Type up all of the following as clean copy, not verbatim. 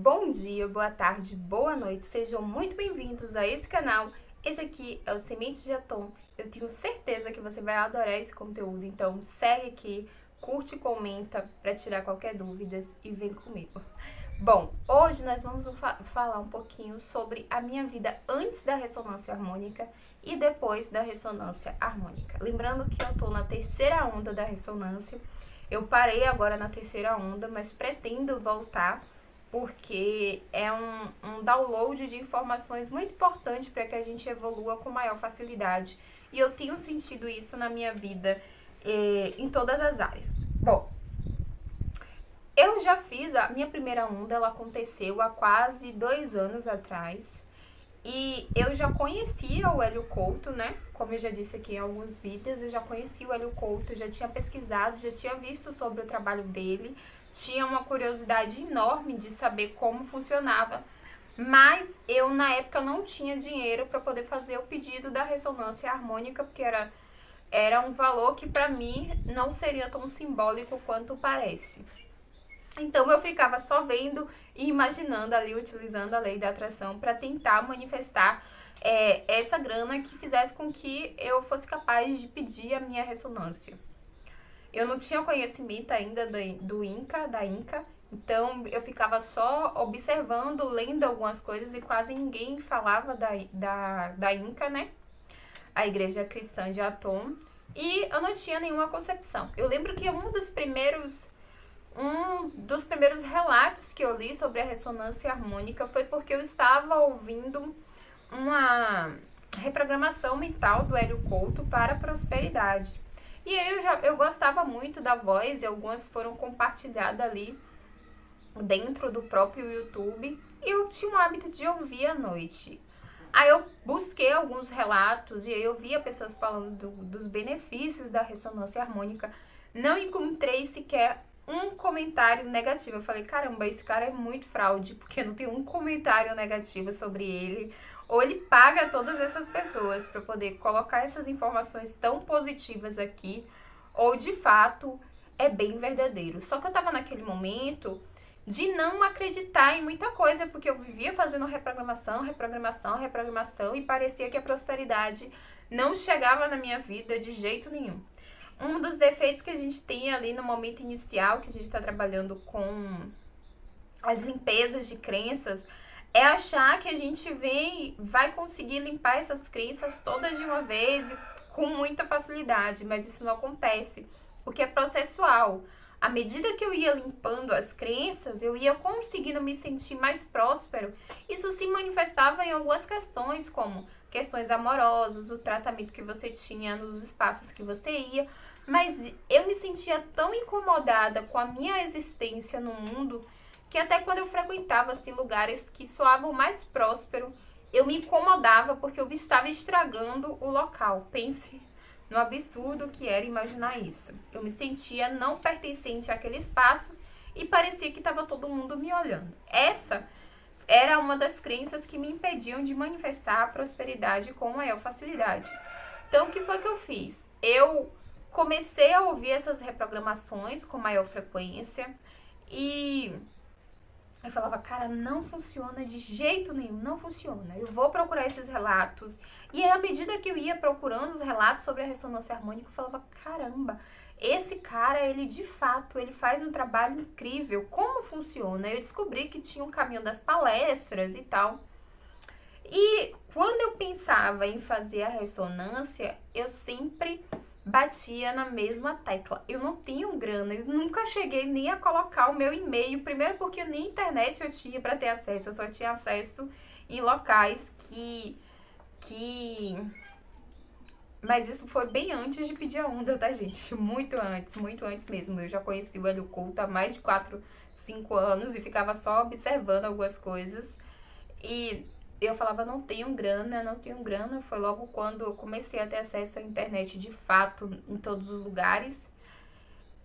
Bom dia, boa tarde, boa noite, sejam muito bem-vindos a esse canal. Esse aqui é o Sementes de Atom. Eu tenho certeza que você vai adorar esse conteúdo, então segue aqui, curte e comenta para tirar qualquer dúvida e vem comigo. Bom, hoje nós vamos falar um pouquinho sobre a minha vida antes da ressonância harmônica e depois da ressonância harmônica. Lembrando que eu tô na terceira onda da ressonância. Eu parei agora na terceira onda, mas pretendo voltar porque é um download de informações muito importante para que a gente evolua com maior facilidade. E eu tenho sentido isso na minha vida em todas as áreas. Bom, eu já fiz a minha primeira onda, ela aconteceu há quase 2 anos atrás. E eu já conhecia o Hélio Couto, né? Como eu já disse aqui em alguns vídeos, eu já conhecia o Hélio Couto, já tinha pesquisado, já tinha visto sobre o trabalho dele, tinha uma curiosidade enorme de saber como funcionava, mas eu na época não tinha dinheiro para poder fazer o pedido da ressonância harmônica, porque era um valor que para mim não seria tão simbólico quanto parece. Então eu ficava só vendo e imaginando ali, utilizando a lei da atração para tentar manifestar essa grana que fizesse com que eu fosse capaz de pedir a minha ressonância. Eu não tinha conhecimento ainda da Inca, então eu ficava só observando, lendo algumas coisas e quase ninguém falava da Inca, né? A Igreja Cristã de Atom. E eu não tinha nenhuma concepção. Eu lembro que um dos primeiros relatos que eu li sobre a ressonância harmônica foi porque eu estava ouvindo uma reprogramação mental do Hélio Couto para a prosperidade. E aí eu gostava muito da voz e algumas foram compartilhadas ali dentro do próprio YouTube. E eu tinha o hábito de ouvir à noite. Aí eu busquei alguns relatos e aí eu via pessoas falando dos benefícios da ressonância harmônica. Não encontrei sequer um comentário negativo. Eu falei, caramba, esse cara é muito fraude, porque não tem um comentário negativo sobre ele. Ou ele paga todas essas pessoas para poder colocar essas informações tão positivas aqui, ou de fato é bem verdadeiro. Só que eu tava naquele momento de não acreditar em muita coisa, porque eu vivia fazendo reprogramação, e parecia que a prosperidade não chegava na minha vida de jeito nenhum. Um dos defeitos que a gente tem ali no momento inicial, que a gente está trabalhando com as limpezas de crenças, é achar que a gente vai conseguir limpar essas crenças todas de uma vez e com muita facilidade, mas isso não acontece, porque é processual. À medida que eu ia limpando as crenças, eu ia conseguindo me sentir mais próspero. Isso se manifestava em algumas questões, como questões amorosas, o tratamento que você tinha nos espaços que você ia, mas eu me sentia tão incomodada com a minha existência no mundo que até quando eu frequentava assim, lugares que soavam mais próspero, eu me incomodava porque eu estava estragando o local. Pense no absurdo que era imaginar isso. Eu me sentia não pertencente àquele espaço e parecia que estava todo mundo me olhando. Essa era uma das crenças que me impediam de manifestar a prosperidade com maior facilidade. Então, o que foi que eu fiz? Eu comecei a ouvir essas reprogramações com maior frequência e eu falava, cara, não funciona de jeito nenhum, não funciona. Eu vou procurar esses relatos. E aí, à medida que eu ia procurando os relatos sobre a ressonância harmônica, eu falava, caramba, esse cara, ele de fato, ele faz um trabalho incrível. Como funciona? Eu descobri que tinha um caminho das palestras e tal. E quando eu pensava em fazer a ressonância, eu sempre batia na mesma tecla. Eu não tenho grana, eu nunca cheguei nem a colocar o meu e-mail, primeiro porque nem internet eu tinha para ter acesso, eu só tinha acesso em locais Mas isso foi bem antes de pedir a onda, tá, gente? Muito antes mesmo. Eu já conheci o Hélio Couto há mais de 4, 5 anos e ficava só observando algumas coisas. E eu falava, não tenho grana. Foi logo quando eu comecei a ter acesso à internet de fato em todos os lugares.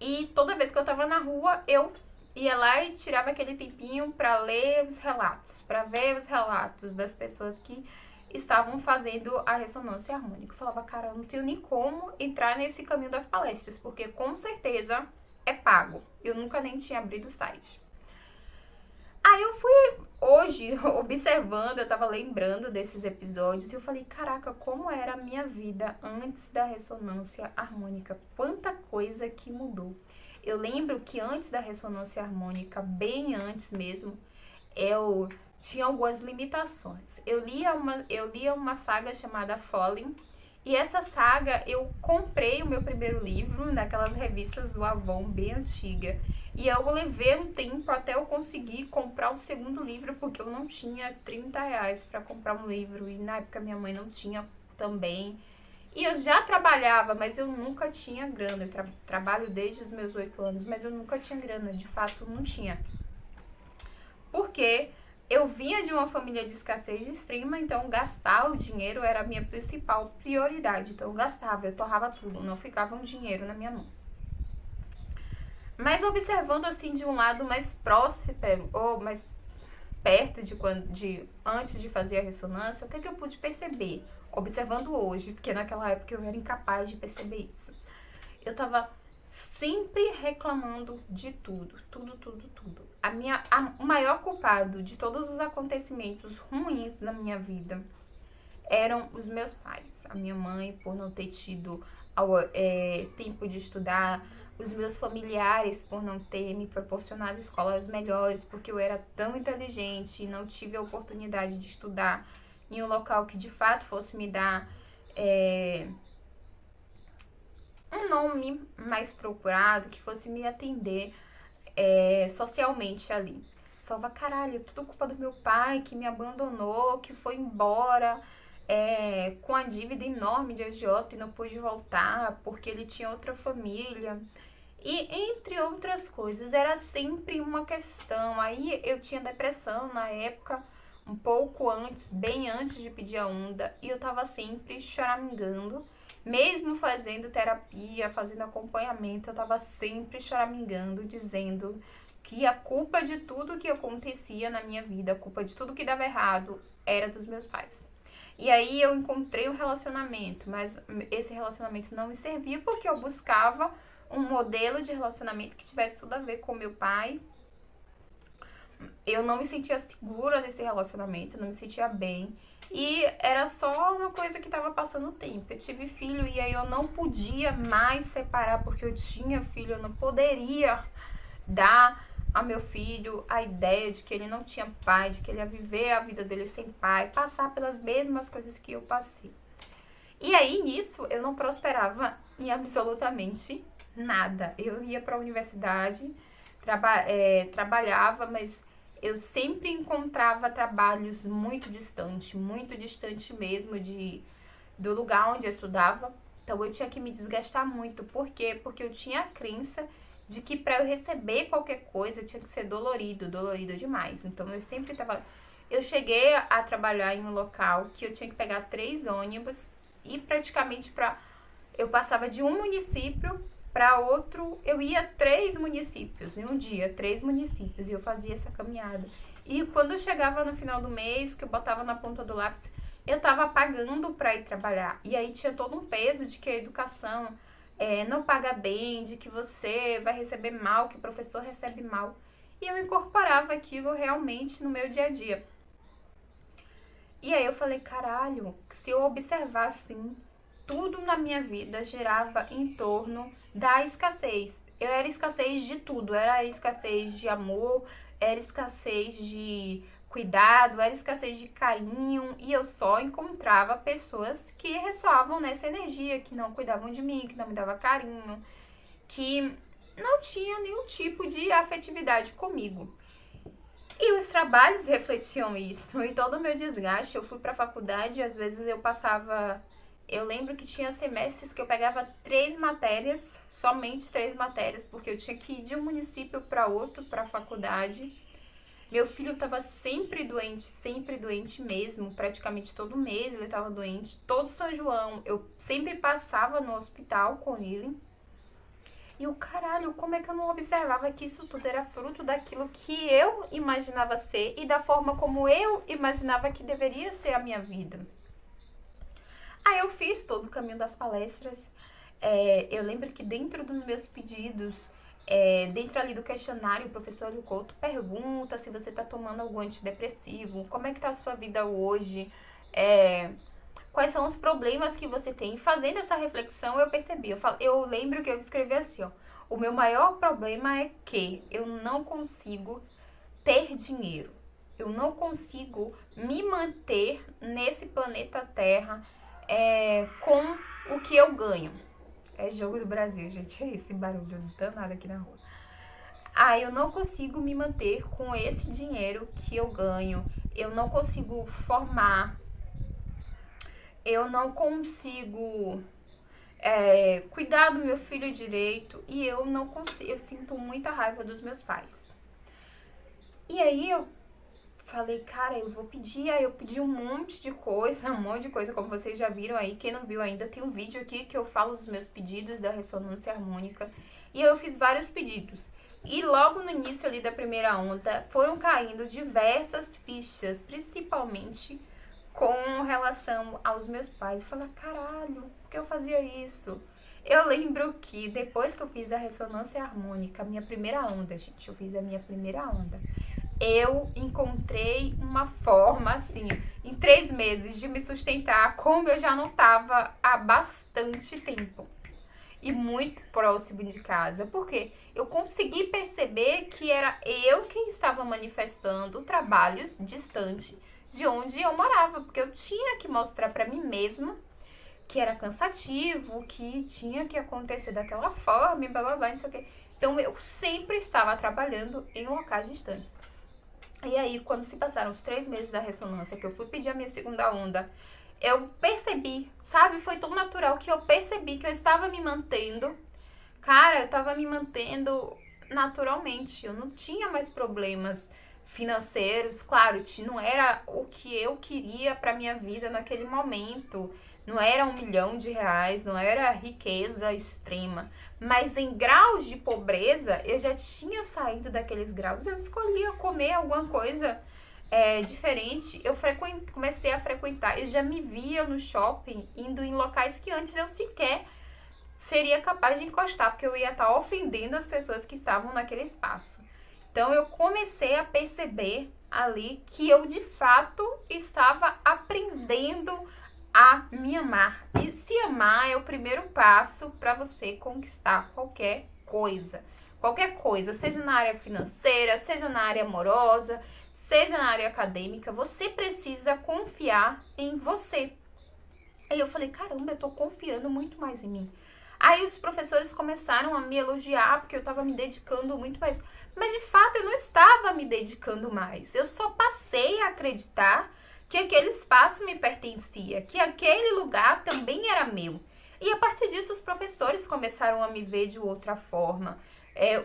E toda vez que eu tava na rua, eu ia lá e tirava aquele tempinho pra ler os relatos, pra ver os relatos das pessoas que estavam fazendo a ressonância harmônica. Eu falava, cara, eu não tenho nem como entrar nesse caminho das palestras, porque com certeza é pago. Eu nunca nem tinha abrido o site. Aí eu fui hoje, observando, eu tava lembrando desses episódios e eu falei, caraca, como era a minha vida antes da ressonância harmônica. Quanta coisa que mudou. Eu lembro que antes da ressonância harmônica, bem antes mesmo, eu tinha algumas limitações. Eu lia uma saga chamada Fallen, e essa saga eu comprei o meu primeiro livro naquelas revistas do Avon bem antiga. E eu levei um tempo até eu conseguir comprar o segundo livro, porque eu não tinha R$ 30 para comprar um livro. E na época minha mãe não tinha também. E eu já trabalhava, mas eu nunca tinha grana. Eu trabalho desde os meus 8 anos, mas eu nunca tinha grana. De fato, não tinha. Porque eu vinha de uma família de escassez extrema, então gastar o dinheiro era a minha principal prioridade. Então eu gastava, eu torrava tudo, não ficava um dinheiro na minha mão. Mas observando assim de um lado mais próximo, ou mais perto de antes de fazer a ressonância, o que eu pude perceber? Observando hoje, porque naquela época eu era incapaz de perceber isso. Eu tava sempre reclamando de tudo. O maior culpado de todos os acontecimentos ruins na minha vida eram os meus pais. A minha mãe, por não ter tido tempo de estudar, os meus familiares, por não ter me proporcionado escolas melhores, porque eu era tão inteligente e não tive a oportunidade de estudar em um local que de fato fosse me dar um nome mais procurado, que fosse me atender socialmente ali. Falava, caralho, é tudo culpa do meu pai, que me abandonou, que foi embora com a dívida enorme de agiota e não pôde voltar porque ele tinha outra família. E entre outras coisas, era sempre uma questão. Aí eu tinha depressão na época, um pouco antes, bem antes de pedir a onda, e eu tava sempre choramingando. Mesmo fazendo terapia, fazendo acompanhamento, eu tava sempre choramingando, dizendo que a culpa de tudo que acontecia na minha vida, a culpa de tudo que dava errado, era dos meus pais. E aí eu encontrei um relacionamento, mas esse relacionamento não me servia porque eu buscava um modelo de relacionamento que tivesse tudo a ver com meu pai. Eu não me sentia segura nesse relacionamento, não me sentia bem. E era só uma coisa que estava passando o tempo. Eu tive filho e aí eu não podia mais separar porque eu tinha filho. Eu não poderia dar a meu filho a ideia de que ele não tinha pai, de que ele ia viver a vida dele sem pai, passar pelas mesmas coisas que eu passei. E aí, nisso, eu não prosperava em absolutamente nada. Eu ia para a universidade, trabalhava, mas eu sempre encontrava trabalhos muito distante mesmo do lugar onde eu estudava. Então eu tinha que me desgastar muito. Por quê? Porque eu tinha a crença de que para eu receber qualquer coisa tinha que ser dolorido demais. Então eu sempre tava... Eu cheguei a trabalhar em um local que eu tinha que pegar 3 ônibus e praticamente eu passava de um município para outro, eu ia 3 municípios em um dia, 3 municípios, e eu fazia essa caminhada. E quando eu chegava no final do mês, que eu botava na ponta do lápis, eu tava pagando para ir trabalhar. E aí tinha todo um peso de que a educação não paga bem, de que você vai receber mal, que o professor recebe mal. E eu incorporava aquilo realmente no meu dia a dia. E aí eu falei, caralho, se eu observar assim, tudo na minha vida girava em torno da escassez. Eu era escassez de tudo, era escassez de amor, era escassez de cuidado, era escassez de carinho, e eu só encontrava pessoas que ressoavam nessa energia, que não cuidavam de mim, que não me davam carinho, que não tinha nenhum tipo de afetividade comigo. E os trabalhos refletiam isso, e todo o meu desgaste. Eu fui pra faculdade, às vezes eu lembro que tinha semestres que eu pegava 3 matérias, somente 3 matérias, porque eu tinha que ir de um município para outro, para a faculdade. Meu filho estava sempre doente mesmo, praticamente todo mês ele estava doente. Todo São João eu sempre passava no hospital com ele. E o caralho, como é que eu não observava que isso tudo era fruto daquilo que eu imaginava ser e da forma como eu imaginava que deveria ser a minha vida? Aí eu fiz todo o caminho das palestras. Eu lembro que dentro dos meus pedidos, Dentro ali do questionário, o professor Hélio Couto pergunta se você está tomando algum antidepressivo, como é que está a sua vida hoje, quais são os problemas que você tem. Fazendo essa reflexão, eu percebi, eu lembro que eu escrevi assim, ó, o meu maior problema é que eu não consigo ter dinheiro. Eu não consigo me manter nesse planeta Terra com o que eu ganho. É jogo do Brasil, gente. É esse barulho danado aqui na rua. Eu não consigo me manter com esse dinheiro que eu ganho. Eu não consigo formar. Eu não consigo cuidar do meu filho direito. E eu não consigo. Eu sinto muita raiva dos meus pais. E aí eu falei, cara, eu vou pedir. Aí eu pedi um monte de coisa, como vocês já viram aí. Quem não viu ainda, tem um vídeo aqui que eu falo dos meus pedidos da ressonância harmônica. E eu fiz vários pedidos. E logo no início ali da primeira onda, foram caindo diversas fichas, principalmente com relação aos meus pais. Eu falei, caralho, por que eu fazia isso? Eu lembro que depois que eu fiz a ressonância harmônica, a minha primeira onda, gente, eu fiz a minha primeira onda, eu encontrei uma forma, assim, em 3 meses de me sustentar como eu já não estava há bastante tempo. E muito próximo de casa. Porque eu consegui perceber que era eu quem estava manifestando trabalhos distante de onde eu morava. Porque eu tinha que mostrar para mim mesma que era cansativo, que tinha que acontecer daquela forma, e blá blá blá, não sei o quê. Então eu sempre estava trabalhando em locais distantes. E aí, quando se passaram os 3 meses da ressonância, que eu fui pedir a minha segunda onda, eu percebi, sabe? Foi tão natural que eu percebi que eu estava me mantendo. Cara, eu estava me mantendo naturalmente. Eu não tinha mais problemas financeiros. Claro, não era o que eu queria para minha vida naquele momento. Não era R$1 milhão, não era riqueza extrema. Mas em graus de pobreza, eu já tinha saído daqueles graus. Eu escolhia comer alguma coisa diferente. Eu comecei a frequentar. Eu já me via no shopping, indo em locais que antes eu sequer seria capaz de encostar, porque eu ia estar ofendendo as pessoas que estavam naquele espaço. Então eu comecei a perceber ali que eu de fato estava aprendendo a me amar. E se amar é o primeiro passo para você conquistar qualquer coisa. Qualquer coisa, seja na área financeira, seja na área amorosa, seja na área acadêmica, você precisa confiar em você. Aí eu falei, caramba, eu tô confiando muito mais em mim. Aí os professores começaram a me elogiar, porque eu tava me dedicando muito mais. Mas de fato eu não estava me dedicando mais. Eu só passei a acreditar que aquele espaço me pertencia, que aquele lugar também era meu. E a partir disso os professores começaram a me ver de outra forma.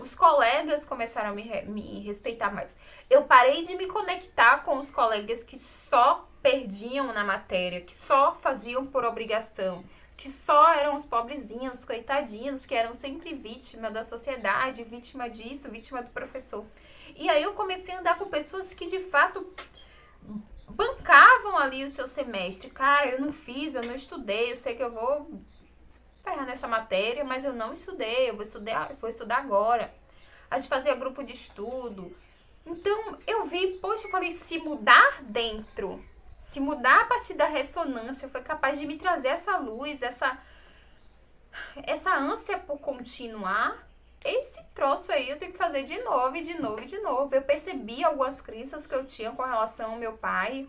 Os colegas começaram a me respeitar mais. Eu parei de me conectar com os colegas que só perdiam na matéria, que só faziam por obrigação, que só eram os pobrezinhos, coitadinhos, que eram sempre vítima da sociedade, vítima disso, vítima do professor. E aí eu comecei a andar com pessoas que de fato bancavam ali o seu semestre. Cara, eu não fiz, eu não estudei, eu sei que eu vou ferrar nessa matéria, mas eu não estudei, eu vou estudar agora. A gente fazia grupo de estudo. Então eu vi, poxa, eu falei, se mudar dentro, se mudar a partir da ressonância, foi capaz de me trazer essa luz, essa ânsia por continuar. Esse troço aí eu tenho que fazer de novo, e de novo, e de novo. Eu percebi algumas crenças que eu tinha com relação ao meu pai,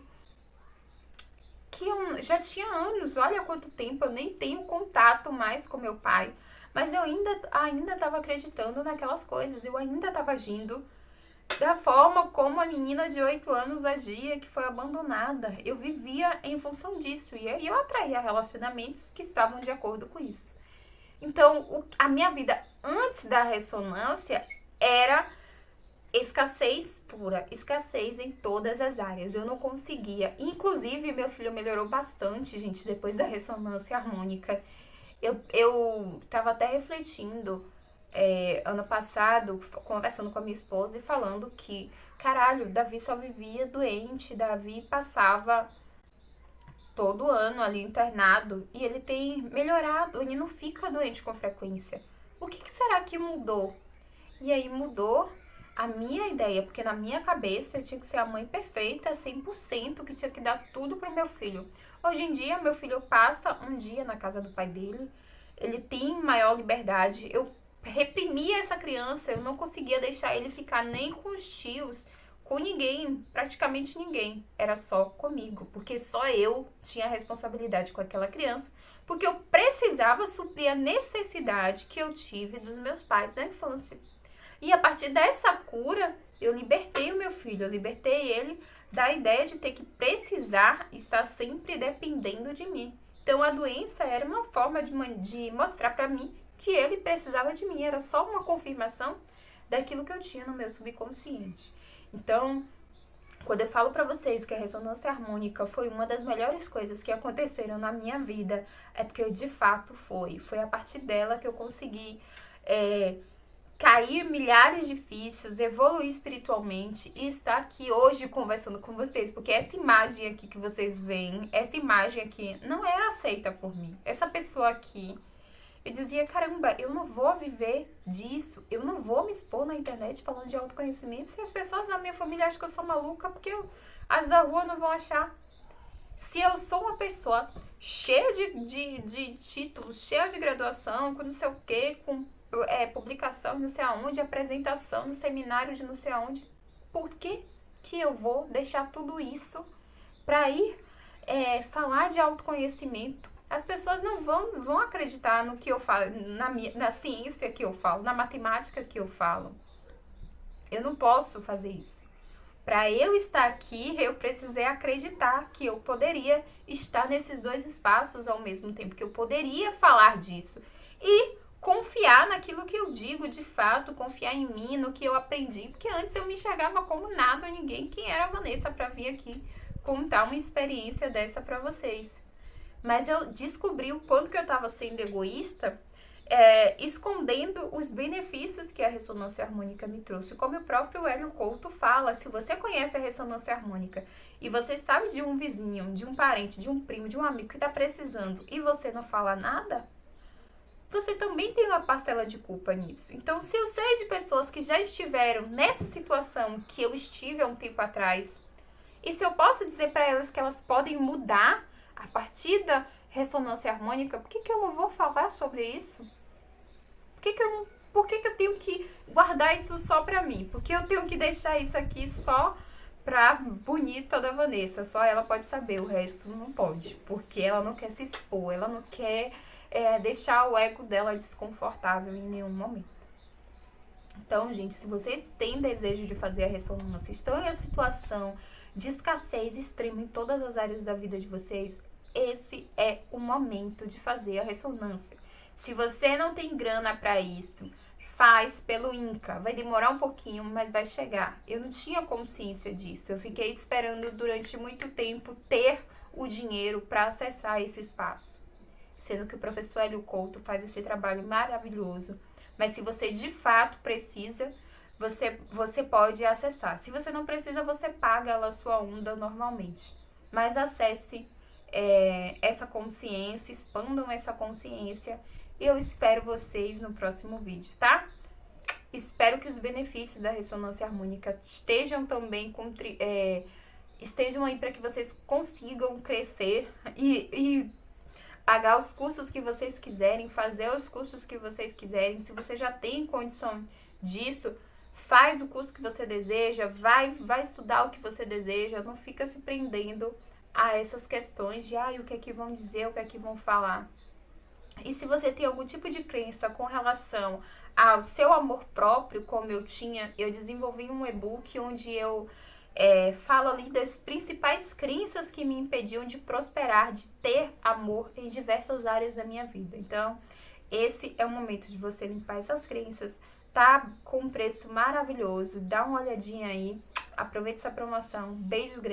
que eu já tinha anos, olha quanto tempo, eu nem tenho contato mais com meu pai. Mas eu ainda estava acreditando naquelas coisas, eu ainda estava agindo da forma como a menina de 8 anos agia, que foi abandonada. Eu vivia em função disso, e aí eu atraía relacionamentos que estavam de acordo com isso. Então, a minha vida antes da ressonância era escassez pura, escassez em todas as áreas. Eu não conseguia. Inclusive, meu filho melhorou bastante, gente, depois da ressonância harmônica. Eu tava até refletindo ano passado, conversando com a minha esposa e falando que, caralho, Davi só vivia doente, Davi passava todo ano ali internado e ele tem melhorado, ele não fica doente com frequência. O que será que mudou? E aí mudou a minha ideia, porque na minha cabeça eu tinha que ser a mãe perfeita, 100%, que tinha que dar tudo pro meu filho. Hoje em dia, meu filho passa um dia na casa do pai dele, ele tem maior liberdade. Eu reprimia essa criança, eu não conseguia deixar ele ficar nem com os tios, com ninguém, praticamente ninguém. Era só comigo, porque só eu tinha responsabilidade com aquela criança, porque eu precisava suprir a necessidade que eu tive dos meus pais na infância. E a partir dessa cura, eu libertei o meu filho, eu libertei ele da ideia de ter que precisar estar sempre dependendo de mim. Então a doença era uma forma de mostrar para mim que ele precisava de mim, era só uma confirmação daquilo que eu tinha no meu subconsciente. Então, quando eu falo pra vocês que a ressonância harmônica foi uma das melhores coisas que aconteceram na minha vida, é porque de fato foi. Foi a partir dela que eu consegui cair milhares de fichas, evoluir espiritualmente e estar aqui hoje conversando com vocês, porque essa imagem aqui que vocês veem, essa imagem aqui não era aceita por mim. Essa pessoa aqui, eu dizia, caramba, eu não vou viver disso, eu não vou me expor na internet falando de autoconhecimento se as pessoas da minha família acham que eu sou maluca, porque as da rua não vão achar. Se eu sou uma pessoa cheia de títulos, cheia de graduação, com não sei o que, com publicação de não sei aonde, apresentação no seminário de não sei aonde, por que que eu vou deixar tudo isso para ir falar de autoconhecimento? As pessoas não vão acreditar no que eu falo, na ciência que eu falo, na matemática que eu falo. Eu não posso fazer isso. Para eu estar aqui, eu precisei acreditar que eu poderia estar nesses dois espaços ao mesmo tempo, que eu poderia falar disso. E confiar naquilo que eu digo de fato, confiar em mim, no que eu aprendi. Porque antes eu me enxergava como nada, ninguém. Quem era a Vanessa para vir aqui contar uma experiência dessa para vocês? Mas eu descobri o quanto que eu estava sendo egoísta, escondendo os benefícios que a ressonância harmônica me trouxe. Como o próprio Hélio Couto fala, se você conhece a ressonância harmônica e você sabe de um vizinho, de um parente, de um primo, de um amigo que está precisando e você não fala nada, você também tem uma parcela de culpa nisso. Então, se eu sei de pessoas que já estiveram nessa situação que eu estive há um tempo atrás, e se eu posso dizer para elas que elas podem mudar a partir da ressonância harmônica, por que eu não vou falar sobre isso? Por que eu tenho que guardar isso só pra mim? Por que eu tenho que deixar isso aqui só pra bonita da Vanessa? Só ela pode saber, o resto não pode. Porque ela não quer se expor, ela não quer deixar o ego dela desconfortável em nenhum momento. Então, gente, se vocês têm desejo de fazer a ressonância, estão em uma situação de escassez extrema em todas as áreas da vida de vocês, esse é o momento de fazer a ressonância. Se você não tem grana para isso, faz pelo INCA. Vai demorar um pouquinho, mas vai chegar. Eu não tinha consciência disso. Eu fiquei esperando durante muito tempo ter o dinheiro para acessar esse espaço. Sendo que o professor Hélio Couto faz esse trabalho maravilhoso. Mas se você de fato precisa, você pode acessar. Se você não precisa, você paga a sua onda normalmente. Mas acesse essa consciência, expandam essa consciência. E eu espero vocês no próximo vídeo, tá? Espero que os benefícios da ressonância harmônica estejam também estejam aí para que vocês consigam crescer e pagar os cursos que vocês quiserem, fazer os cursos que vocês quiserem. Se você já tem condição disso, faz o curso que você deseja, vai estudar o que você deseja, não fica se prendendo a essas questões de o que é que vão dizer, o que é que vão falar. E se você tem algum tipo de crença com relação ao seu amor próprio, como eu desenvolvi um e-book onde eu falo ali das principais crenças que me impediam de prosperar, de ter amor em diversas áreas da minha vida. Então, esse é o momento de você limpar essas crenças. Tá com um preço maravilhoso, dá uma olhadinha aí, aproveita essa promoção. Beijo grande.